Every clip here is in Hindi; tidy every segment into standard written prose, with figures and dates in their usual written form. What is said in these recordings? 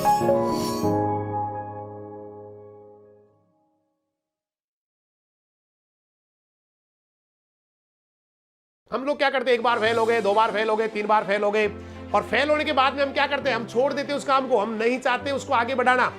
हम लोग क्या करते हैं, एक बार फेल हो गए, 2 बार फेल हो गए, 3 बार फेल हो गए, और फेल होने के बाद में हम क्या करते हैं, हम छोड़ देते हैं उस काम को, हम नहीं चाहते उसको आगे बढ़ाना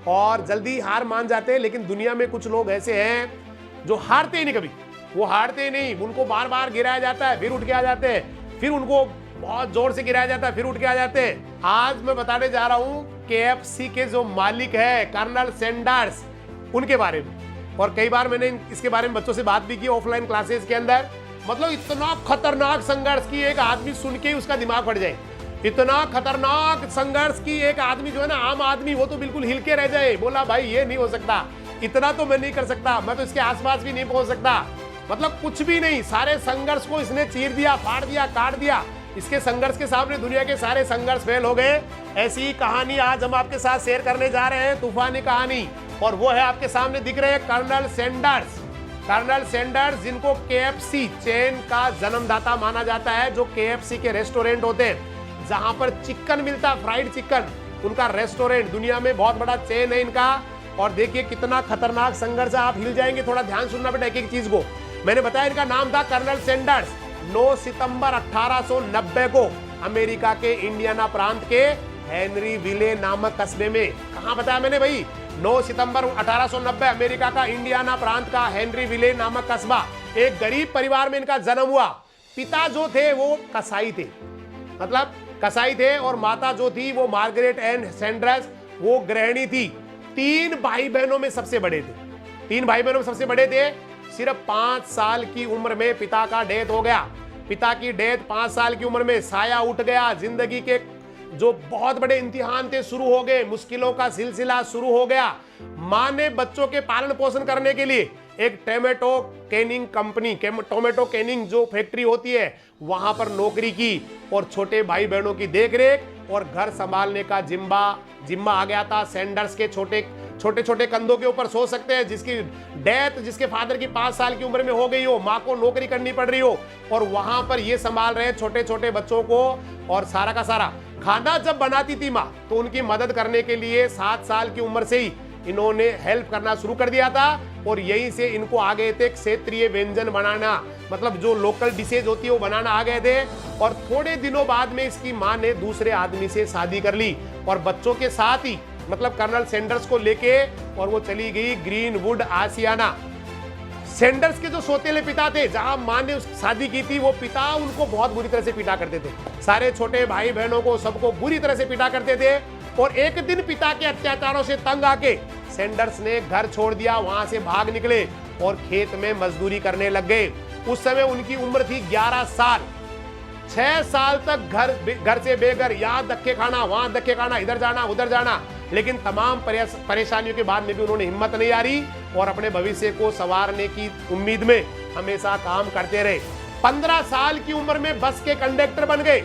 और जल्दी हार मान जाते हैं। लेकिन दुनिया में कुछ लोग ऐसे हैं जो हारते ही नहीं, कभी वो हारते ही नहीं, उनको बार बार गिराया जाता है, फिर उठ के आ जाते हैं, फिर उनको बहुत जोर से गिराया जाता है, फिर उठ के आ जाते हैं। आज मैं बताने जा रहा हूं KFC के जो मालिक है कर्नल सैंडर्स, उनके बारे में। और कई बार मैंने इसके बारे में बच्चों से बात भी की ऑफलाइन क्लासेस के अंदर। मतलब इतना खतरनाक संघर्ष की एक आदमी सुन के ही उसका दिमाग फट जाए, इतना खतरनाक संघर्ष की एक आदमी जो है ना, आम आदमी, वो तो बिल्कुल हिल के रह जाए, बोला भाई ये नहीं हो सकता, इतना तो मैं नहीं कर सकता, मैं तो इसके आसपास भी नहीं पहुंच सकता। मतलब कुछ भी नहीं, सारे संघर्ष को इसने चीर दिया, फाड़ दिया, काट दिया। इसके संघर्ष के सामने दुनिया के सारे संघर्ष फेल हो गए। ऐसी ही कहानी आज हम आपके साथ शेयर करने जा रहे हैं, तूफानी कहानी, और वो है आपके सामने दिख रहे हैं कर्नल सैंडर्स। कर्नल सैंडर्स, जिनको KFC चेन का जन्मदाता माना जाता है, जो KFC के रेस्टोरेंट होते हैं जहां पर चिकन मिलता, फ्राइड चिकन, उनका रेस्टोरेंट दुनिया में बहुत बड़ा चेन है इनका। और देखिए कितना खतरनाक संघर्ष है, आप हिल जाएंगे। थोड़ा ध्यान सुनना बेटा एक एक चीज को। मैंने बताया इनका नाम था कर्नल सैंडर्स। 9 सितंबर 1890 को अमेरिका के इंडियाना प्रांत के हेनरीविले नामक कस्बे में, कहां बताया मैंने भाई, 9 सितंबर 1890 अमेरिका का इंडियाना प्रांत का हेनरीविले नामक कस्बा, एक गरीब परिवार में इनका जन्म हुआ। पिता जो थे वो कसाई थे, मतलब कसाई थे, और माता जो थी वो मार्गरेट एन सैंडर्स, वो गृहिणी थी। 3 भाई बहनों में सबसे बड़े थे, 3 भाई बहनों में सबसे बड़े थे। सिर्फ 5 साल की उम्र में पिता का डेथ हो गया। पिता की डेथ 5 साल की उम्र में, साया उठ गया। जिंदगी के जो बहुत बड़े इम्तिहान थे शुरू हो गए, मुश्किलों का सिलसिला शुरू हो गया। मां ने बच्चों के पालन पोषण करने के लिए एक tomato Canning company, tomato Canning जो फैक्ट्री होती है, वहां पर नौकरी की, और छोटे भाई बहनों की देखरेख और घर संभालने का जिम्मा आ गया था सैंडर्स के छोटे छोटे कंधों के ऊपर। सोच सकते हैं, जिसकी डेथ, जिसके फादर की 5 साल की उम्र में हो गई हो, माँ को नौकरी करनी पड़ रही हो, और वहां पर ये संभाल रहे छोटे छोटे बच्चों को। और सारा का सारा खाना जब बनाती थी माँ, तो उनकी मदद करने के लिए 7 साल की उम्र से ही इन्होंने हेल्प करना शुरू कर दिया था। और यहीं से इनको आ गए थे क्षेत्रीय व्यंजन बनाना, मतलब जो लोकल डिशेज होती है वो बनाना आ गए थे। और थोड़े दिनों बाद में इसकी माँ ने दूसरे आदमी से शादी कर ली, और बच्चों के साथ ही, मतलब कर्नल सैंडर्स को लेके, और वो चली गई ग्रीनवुड आसियाना। सैंडर्स के जो सौतेले पिता थे, जहां मां ने शादी की थी, वो पिता उनको बहुत बुरी तरह से पीटा करते थे, सारे छोटे भाई बहनों को, सबको बुरी तरह से पीटा करते थे। और एक दिन पिता के अत्याचारों से तंग आके सैंडर्स ने घर छोड़ दिया, वहां से भाग निकले और खेत में मजदूरी करने लग गए। उस समय उनकी उम्र थी 11 साल। 6 साल तक घर से बेघर, यहाँ धक्के खाना, वहां धक्के खाना, इधर जाना उधर जाना। लेकिन तमाम परेशानियों के बाद में भी उन्होंने हिम्मत नहीं हारी और अपने भविष्य को संवारने की उम्मीद में हमेशा काम करते रहे। 15 साल की उम्र में बस के कंडक्टर बन गए,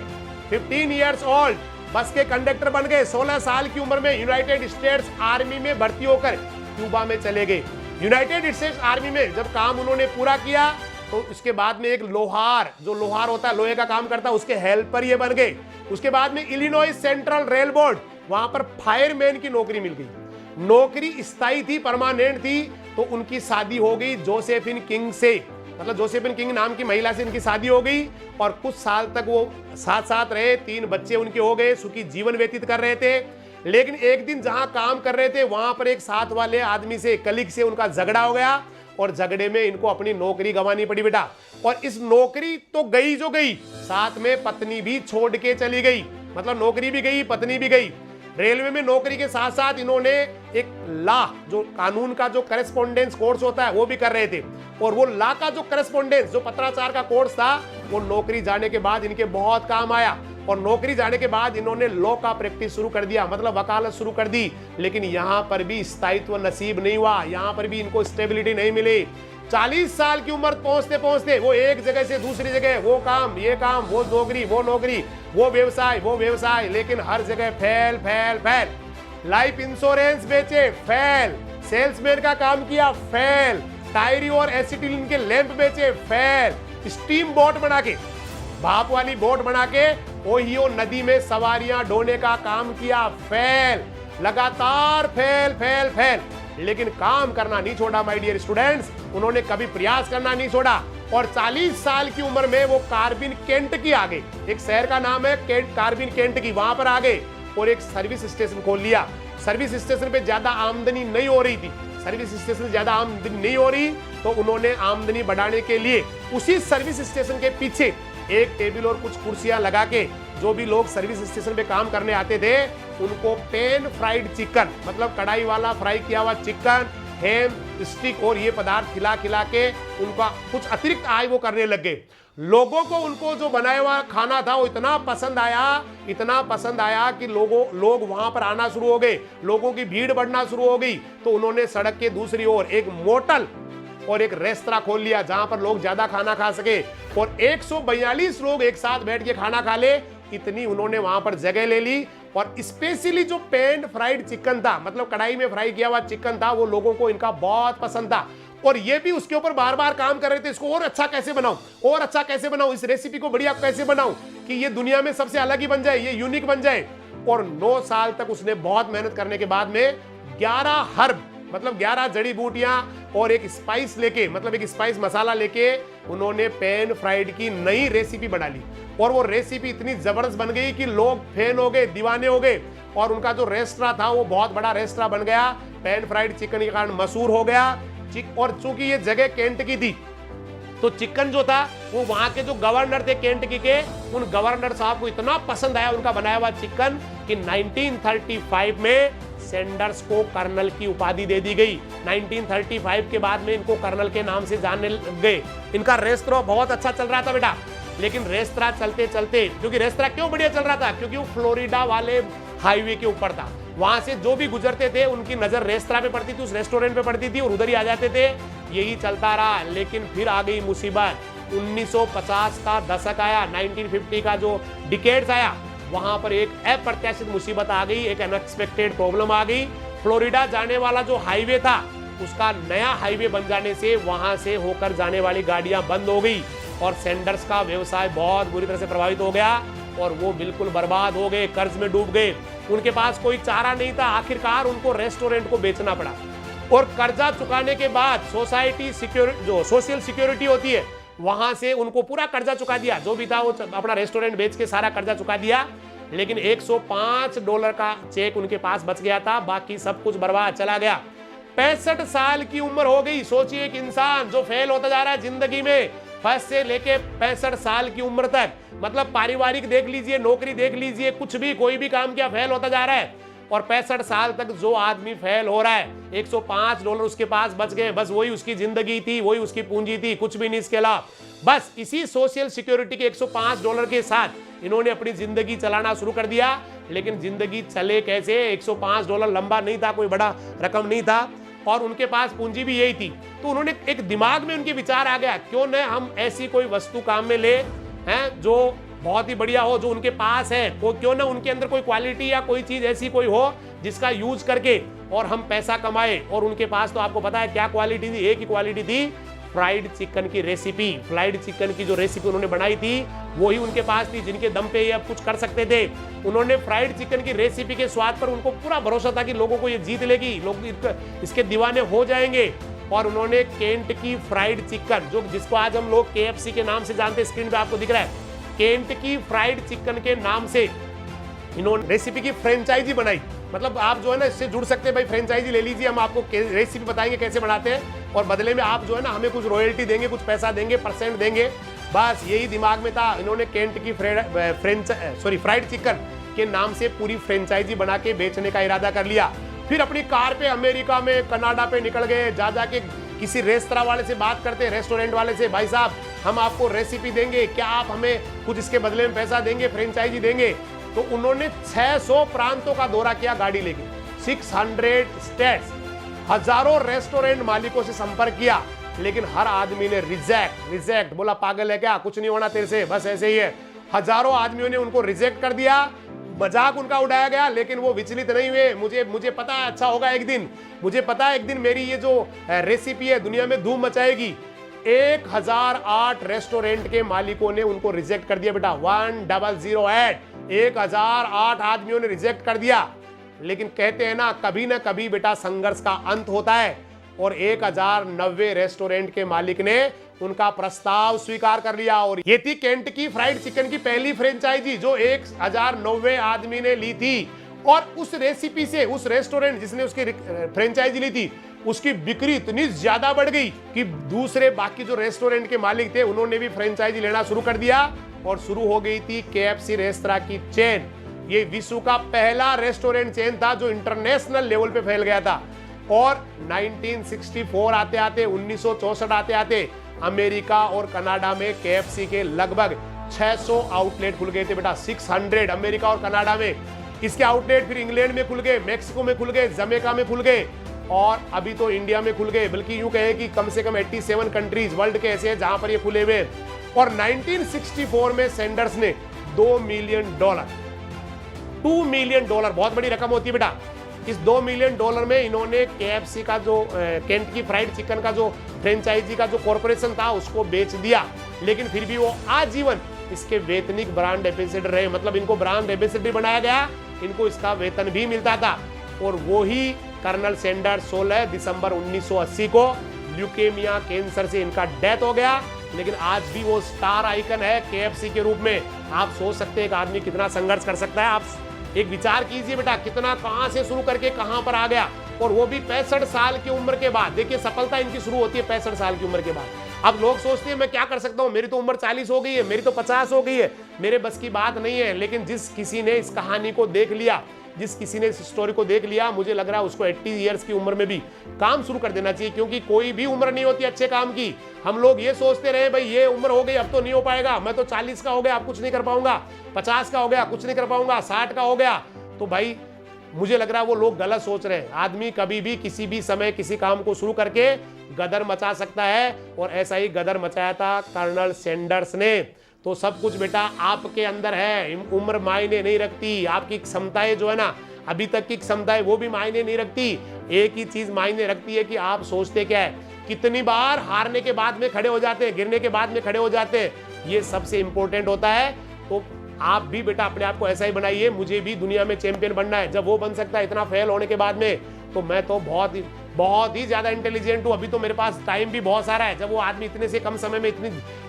15 ईयर्स ओल्ड बस के कंडक्टर बन गए। 16 साल की उम्र में यूनाइटेड स्टेट्स आर्मी में भर्ती होकर क्यूबा में चले गए। यूनाइटेड स्टेट्स आर्मी में जब काम उन्होंने पूरा किया, तो उसके बाद में एक लोहार, जो लोहार होता है, लोहे का काम करता है, उसके हेल्पर ये बन गए। उसके बाद में इलिनॉइस सेंट्रल रेल बोर्ड, वहां पर फायरमैन की नौकरी मिल गई। नौकरी स्थायी थी, परमानेंट थी। तो उनकी शादी हो गई जोसेफिन किंग से, मतलब जोसेफिन किंग नाम की महिला से इनकी शादी हो गई, और कुछ साल तक वो साथ साथ रहे। 3 बच्चे उनके हो गए, सुखी जीवन व्यतीत कर रहे थे। लेकिन एक दिन जहां काम कर रहे थे, वहां पर एक साथ वाले आदमी से, कलीग से उनका झगड़ा हो गया, और झगड़े में इनको अपनी नौकरी गंवानी पड़ी बेटा। और इस नौकरी तो गई जो गई, साथ में पत्नी भी छोड़ के चली गई, मतलब नौकरी भी गई, पत्नी भी गई। रेलवे में नौकरी के साथ साथ इन्होंने एक लॉ, जो कानून का जो करेस्पॉन्डेंस कोर्स होता है, वो भी कर रहे थे। और वो लॉ का जो करेस्पॉन्डेंस, जो पत्राचार का कोर्स था, वो नौकरी जाने के बाद इनके बहुत काम आया। और नौकरी जाने के बाद इन्होंने लॉ का प्रैक्टिस शुरू कर दिया, मतलब वकालत शुरू कर दी। लेकिन यहां पर भी स्थायित्व नसीब नहीं हुआ, यहां पर भी इनको स्टेबिलिटी नहीं मिली। 40 साल की उम्र पहुंचते पहुंचते वो एक जगह से दूसरी जगह, वो काम ये काम, वो नौकरी वो नौकरी, वो व्यवसाय, लेकिन हर जगह fail fail fail. Life insurance बेचे, फेल। सेल्समैन का काम किया, फेल। टायरी और एसिटिलीन के लैंप बेचे, फेल। स्टीम बोट बना के, भाप वाली बोट बना के ओहियो नदी में सवारियां ढोने का काम किया, फेल। लगातार फेल फेल फेल, लेकिन काम करना नहीं छोड़ा माय डियर स्टूडेंट्स। उन्होंने कभी प्रयास करना नहीं छोड़ा और 40 साल की उम्र में वो कार्बिन केंटकी आ गए। एक शहर का नाम है कार्बिन केंटकी, वहां पर आ गए और एक सर्विस स्टेशन खोल लिया। सर्विस स्टेशन पे ज्यादा आमदनी नहीं हो रही थी, सर्विस स्टेशन ज्यादा आमदनी नहीं हो रही, तो उन्होंने आमदनी बढ़ाने के लिए उसी सर्विस स्टेशन के पीछे एक टेबल और कुछ कुर्सियां लगा के जो भी लोग सर्विस स्टेशन पे काम करने आते थे उनको पैन फ्राइड चिकन, मतलब कढ़ाई वाला फ्राई किया हुआ चिकन, हैम, स्टिक और ये पदार्थ खिला खिला के उनका कुछ अतिरिक्त आय वो करने लग गए। लोगों को उनको जो बनाया हुआ खाना था वो इतना पसंद आया कि लोग वहां पर आना शुरू हो गए, लोगों की भीड़ बढ़ना शुरू हो गई। तो उन्होंने सड़क के दूसरी ओर एक मोटल और एक रेस्तरा खोल लिया जहां पर लोग ज्यादा खाना खा सके और 142 लोग एक साथ बैठ के खाना खा ले, इतनी उन्होंने वहां पर जगह ले ली। और स्पेशली जो पैन फ्राइड चिकन था, मतलब कढ़ाई में फ्राई किया हुआ चिकन था, वो लोगों को इनका बहुत पसंद था और ये भी उसके ऊपर बार बार काम कर रहे थे, इसको और अच्छा कैसे बनाऊं, इस रेसिपी को बढ़िया कैसे बनाऊं कि ये दुनिया में सबसे अलग ही बन जाए, ये यूनिक बन जाए। और 9 साल तक उसने बहुत मेहनत करने के बाद में 11 हर्ब, मतलब 11 जड़ी बूटियां और एक स्पाइस लेके, मतलब एक स्पाइस मसाला लेके उन्होंने पैन फ्राइड की नई रेसिपी बना ली और वो रेसिपी इतनी जबरदस्त बन गई कि लोग फैन हो गए, दीवाने हो गए और उनका जो रेस्टोरेंट था वो बहुत बड़ा रेस्टोरेंट बन गया, पैन फ्राइड चिकन के कारण मशहूर हो गया। और चूंकि ये जगह केंट की थी तो चिकन जो था वो वहां के जो गवर्नर थे केंटकी के, उन गवर्नर साहब को इतना पसंद आया उनका बनाया हुआ चिकन कि 1935 में सैंडर्स को कर्नल की उपाधि दे दी गई। 1935 के बाद में इनको कर्नल के नाम से जानने लग गए। इनका रेस्तरां बहुत अच्छा चल रहा था बेटा, लेकिन रेस्तरां चलते चलते, क्योंकि रेस्तरां क्यों बढ़िया चल रहा था, क्योंकि वो फ्लोरिडा वाले हाईवे के ऊपर था, वहां से जो भी गुजरते थे उनकी नजर रेस्तरां पे पड़ती थी, उस रेस्टोरेंट पे पड़ती थी और उधर ही आ जाते थे। यही चलता रहा, लेकिन फिर आ गई मुसीबत। 1950 का दशक आया, 1950 का जो डिकेड्स आया, वहां पर एक अप्रत्याशित मुसीबत आ गई, एक अनएक्सपेक्टेड प्रॉब्लम आ गई। फ्लोरिडा जाने वाला जो हाईवे था उसका नया हाईवे बन जाने से वहां से होकर जाने वाली गाड़ियां बंद हो गई और सैंडर्स का व्यवसाय बहुत बुरी तरह से प्रभावित हो गया और वो बिल्कुल बर्बाद हो गए, कर्ज में डूब गए। उनके पास कोई चारा नहीं था, आखिरकार उनको रेस्टोरेंट को बेचना पड़ा और कर्जा चुकाने के बाद सोसाइटी सिक्योरिटी, जो सोशल सिक्योरिटी होती है, वहां से उनको पूरा कर्जा चुका दिया। जो भी था वो अपना रेस्टोरेंट बेच के सारा कर्जा चुका दिया, लेकिन $105 का चेक उनके पास बच गया था, बाकी सब कुछ बर्बाद चला गया। 65 साल की उम्र हो गई। सोचिए एक इंसान जो फेल होता जा रहा है जिंदगी में, फर्स्ट से लेके 65 साल की उम्र तक, मतलब पारिवारिक देख लीजिए, नौकरी देख लीजिए, कुछ भी कोई भी काम किया फेल होता जा रहा है। और 65 साल तक जो आदमी फेल हो रहा है, $105 उसके पास बच गए, बस वही उसकी जिंदगी थी, वही उसकी पूंजी थी, कुछ भी नहीं इसके अलावा। बस इसी सोशल सिक्योरिटी के $105 के साथ इन्होंने अपनी जिंदगी चलाना शुरू कर दिया। लेकिन जिंदगी चले कैसे, $105 लंबा नहीं था, कोई बड़ा रकम नहीं था और उनके पास पूंजी भी यही थी। तो उन्होंने एक दिमाग में उनके विचार आ गया, क्यों न हम ऐसी कोई वस्तु काम में ले हैं जो बहुत ही बढ़िया हो, जो उनके पास है, क्यों ना उनके अंदर कोई क्वालिटी या कोई चीज ऐसी कोई हो जिसका यूज करके और हम पैसा कमाए। और उनके पास तो आपको पता है क्या क्वालिटी थी, एक ही क्वालिटी थी, फ्राइड चिकन की रेसिपी। फ्राइड चिकन की जो रेसिपी उन्होंने बनाई थी वही उनके पास थी, जिनके दम पे ये अब कुछ कर सकते थे। उन्होंने फ्राइड चिकन की रेसिपी के स्वाद पर उनको पूरा भरोसा था कि लोगों को ये जीत लेगी, लोग इसके दीवाने हो जाएंगे। और उन्होंने केंटकी फ्राइड चिकन, जो जिसको आज हम लोग KFC के नाम से जानते हैं, स्क्रीन पे आपको दिख रहा है, केंटकी फ्राइड चिकन के नाम से इन्होंने रेसिपी की फ्रेंचाइजी बनाई। मतलब आप जो है ना इससे जुड़ सकते हैं, भाई फ्रेंचाइजी ले लीजिए, हम आपको रेसिपी बताएंगे कैसे बनाते हैं और बदले में आप जो है ना हमें कुछ रॉयल्टी देंगे, कुछ पैसा देंगे, परसेंट देंगे। बस यही दिमाग में था। इन्होंने केंटकी फ्राइड चिकन के नाम से पूरी फ्रेंचाइजी बना के बेचने का इरादा कर लिया। फिर अपनी कार पे अमेरिका में, कनाडा पे निकल गए, जा के किसी रेस्तरां वाले से बात करते, रेस्टोरेंट वाले से, भाई साहब हम आपको रेसिपी देंगे, क्या आप हमें कुछ इसके बदले में पैसा देंगे, फ्रेंचाइजी देंगे। तो उन्होंने 600 प्रांतों का दौरा किया गाड़ी लेके, 600 स्टेट्स, हजारों रेस्टोरेंट मालिकों से संपर्क किया, लेकिन हर आदमी ने रिजेक्ट बोला, पागल है क्या, कुछ नहीं होना तेरे से, बस ऐसे ही है। हजारों आदमियों ने उनको रिजेक्ट कर दिया, मजाक उनका उड़ाया गया, लेकिन वो विचलित नहीं हुए। मुझे पता है अच्छा होगा एक दिन, मुझे पता है एक दिन मेरी ये जो रेसिपी है दुनिया में धूम मचाएगी। 1008 रेस्टोरेंट के मालिकों ने उनको रिजेक्ट कर दिया बेटा, 1008 आदमियों ने रिजेक्ट कर दिया। लेकिन कहते हैं ना कभी बेटा संघर्ष का अंत होता है, और 1090 रेस्टोरेंट के मालिक ने उनका प्रस्ताव स्वीकार कर लिया। और ये थी केंट की फ्राइड चिकन की पहली फ्रेंचाइजी जो 1090 आदमी ने ली थी। और उस रेसिपी से उस रेस्टोरेंट जिसने उसकी फ्रेंचाइजी ली थी उसकी बिक्री इतनी ज्यादा बढ़ गई कि दूसरे बाकी जो रेस्टोरेंट के मालिक थे उन्होंने भी फ्रेंचाइजी लेना शुरू कर दिया, और शुरू हो गई थी KFC रेस्तरां की चेन। ये विश्व का पहला रेस्टोरेंट चेन था जो इंटरनेशनल लेवल पे फैल गया था। और 1964 आते आते 1964 आते आते अमेरिका और कनाडा में KFC के लगभग 600 आउटलेट खुल गए थे बेटा, 600 अमेरिका और कनाडा में। इसके आउटलेट फिर इंग्लैंड में खुल गए, मैक्सिको में खुल गए, जमैका में खुल गए, और अभी तो इंडिया में खुल गए। बल्कि यूं कहे कि कम से कम 87 कंट्रीज वर्ल्ड के ऐसे हैं जहां पर ये खुले हुए हैं। और 1964 में सैंडर्स ने $2 मिलियन, $2 मिलियन, बहुत बड़ी रकम होती है बेटा। इस $2 मिलियन में इन्होंने KFC का जो केंट की फ्राइड चिकन का जो फ्रेंचाइजी का जो कॉर्पोरेशन था उसको बेच दिया। लेकिन फिर भी वो आजीवन इसके वेतनिक ब्रांड एम्बेसडर रहे, मतलब इनको ब्रांड एम्बेसडर बनाया गया, इनको इसका वेतन भी मिलता था। और वो ही कर्नल सैंडर्स 16 दिसंबर 1980 को ल्यूकेमिया कैंसर से इनका डेथ हो गया। लेकिन आज भी वो स्टार आइकन है KFC के रूप में। आप सोच सकते हैं एक आदमी कितना संघर्ष कर सकता है। आप एक विचार कीजिए बेटा, कितना कहां से शुरू करके कहां पर आ गया, और वो भी 65 साल की उम्र के बाद। देखिए सफलता इनकी शुरू होती है 65 साल की उम्र के बाद। अब लोग सोचते हैं मैं क्या कर सकता हूं, मेरी तो उम्र 40 हो गई है, मेरी तो 50 हो गई है, मेरे बस की बात नहीं है। लेकिन जिस किसी ने इस कहानी को देख लिया, जिस किसी ने इस स्टोरी को देख लिया, मुझे लग रहा है उसको 80 ईयर्स की उम्र में भी काम शुरू कर देना चाहिए, क्योंकि कोई भी उम्र नहीं होती अच्छे काम की। हम लोग ये सोचते रहे भाई ये उम्र हो गई अब तो नहीं हो पाएगा, मैं तो 40 का हो गया अब कुछ नहीं कर पाऊंगा, 50 का हो गया कुछ नहीं कर पाऊंगा, 60 का हो गया। तो भाई मुझे लग रहा है वो लोग गलत सोच रहे हैं। आदमी कभी भी किसी भी समय किसी काम को शुरू करके गदर मचा सकता है, और ऐसा ही गदर मचाया था कर्नल सैंडर्स ने। तो सब कुछ बेटा आपके अंदर है, उम्र मायने नहीं रखती, आपकी क्षमताएं जो है ना, अभी तक की क्षमताएं वो भी मायने नहीं रखती। एक ही चीज मायने रखती है कि आप सोचते क्या है, कितनी बार हारने के बाद में खड़े हो जाते हैं, गिरने के बाद में खड़े हो जाते हैं, ये सबसे इंपॉर्टेंट होता है। तो आप भी बेटा अपने आप को ऐसा ही बनाइए, मुझे भी दुनिया में चैंपियन बनना है। जब वो बन सकता है इतना फेल होने के बाद में, तो मैं तो बहुत ही ज्यादा इंटेलिजेंट हूँ। अभी तो मेरे पास टाइम भी बहुत सारा है। जब वो आदमी इतने से कम समय में इतनी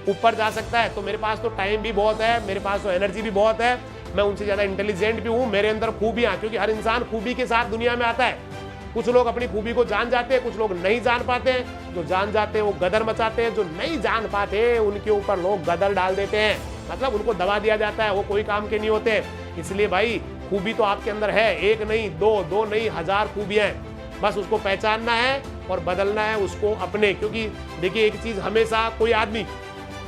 ऊपर जा सकता है, तो मेरे पास तो टाइम भी बहुत है, मेरे पास तो एनर्जी भी बहुत है, मैं उनसे ज्यादा इंटेलिजेंट भी हूँ। मेरे अंदर खूबियां, क्योंकि हर इंसान खूबी के साथ दुनिया में आता है। कुछ लोग अपनी खूबी को जान जाते हैं, कुछ लोग नहीं जान पाते हैं। जो जान जाते हैं वो गदर मचाते हैं, जो नहीं जान पाते उनके ऊपर लोग गदर डाल देते हैं, मतलब उनको दबा दिया जाता है, वो कोई काम के नहीं होते। इसलिए भाई खूबी तो आपके अंदर है, एक नहीं दो नहीं 1000 खूबियां हैं, बस उसको पहचानना है और बदलना है उसको अपने। क्योंकि देखिए एक चीज हमेशा, कोई आदमी,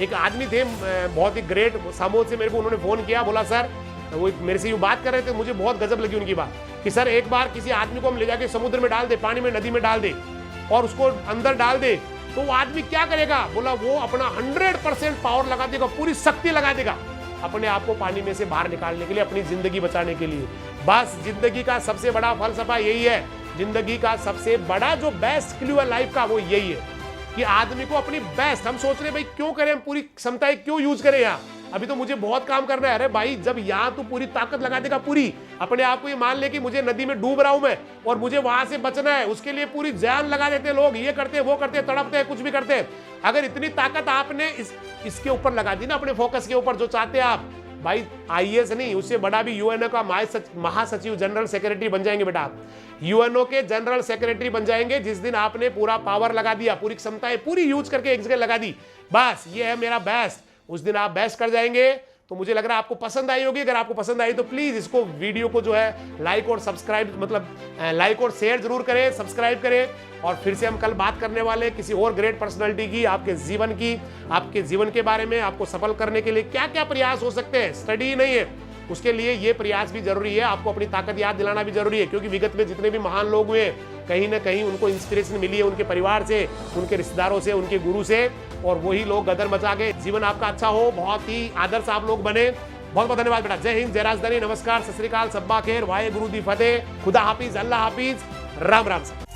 एक आदमी थे बहुत ही ग्रेट, सामोद से मेरे को उन्होंने फोन किया, बोला सर, वो मेरे से यूं बात कर रहे थे, मुझे बहुत गजब लगी उनकी बात कि सर एक बार किसी आदमी को हम ले जाके समुद्र में डाल दे, पानी में, नदी में डाल दे और उसको अंदर डाल दे, तो वो आदमी क्या करेगा? बोला वो अपना 100% पावर लगा देगा, पूरी शक्ति लगा देगा अपने आप को पानी में से बाहर निकालने के लिए, अपनी जिंदगी बचाने के लिए। बस जिंदगी का सबसे बड़ा फलसफा यही है, जिंदगी का सबसे बड़ा जो बेस्ट क्लू है लाइफ का, वो यही है कि आदमी को अपनी बेस्ट, हम सोच रहे भाई क्यों करें, हम पूरी क्षमताएं क्यों यूज करें यहाँ, अभी तो मुझे बहुत काम करना है। अरे भाई जब यहाँ तो पूरी ताकत लगा देगा, पूरी अपने आप को ये मान ले कि मुझे नदी में डूब रहा हूं मैं और मुझे वहां से बचना है, उसके लिए पूरी जान लगा देते लोग, ये करते वो करते, तड़पते हैं, कुछ भी करते हैं। अगर इतनी ताकत आपने इसके ऊपर लगा दी ना, अपने फोकस के ऊपर, जो चाहते हैं आप, भाई IAS नहीं, उससे बड़ा भी यूएनओ का महासचिव, जनरल सेक्रेटरी बन जाएंगे बेटा आप। यूएनओ के जनरल सेक्रेटरी बन जाएंगे जिस दिन आपने पूरा पावर लगा दिया, पूरी क्षमताएं पूरी यूज करके एक जगह लगा दी, बस ये है मेरा बेस्ट, उस दिन आप बेस्ट कर जाएंगे। तो मुझे लग रहा है आपको पसंद आई होगी। अगर आपको पसंद आई तो प्लीज इसको, वीडियो को जो है लाइक और सब्सक्राइब, मतलब लाइक और शेयर जरूर करें, सब्सक्राइब करें। और फिर से हम कल बात करने वाले किसी और ग्रेट पर्सनालिटी की, आपके जीवन के बारे में। आपको सफल करने के लिए क्या क्या प्रयास हो सकते हैं, स्टडी नहीं है, उसके लिए ये प्रयास भी जरूरी है, आपको अपनी ताकत याद दिलाना भी जरूरी है। क्योंकि विगत में जितने भी महान लोग हुए, कहीं ना कहीं उनको इंस्पिरेशन मिली है उनके परिवार से, उनके रिश्तेदारों से, उनके गुरु से, और वही लोग गदर मचा के। जीवन आपका अच्छा हो, बहुत ही आदर्श आप लोग बने। बहुत बहुत धन्यवाद बेटा। जय हिंद, जय राजधानी, नमस्कार, सत श्री अकाल, सब्बा खैर, वाहे गुरु दी फतेह, खुदा हाफिज, अल्लाह हाफिज, राम राम।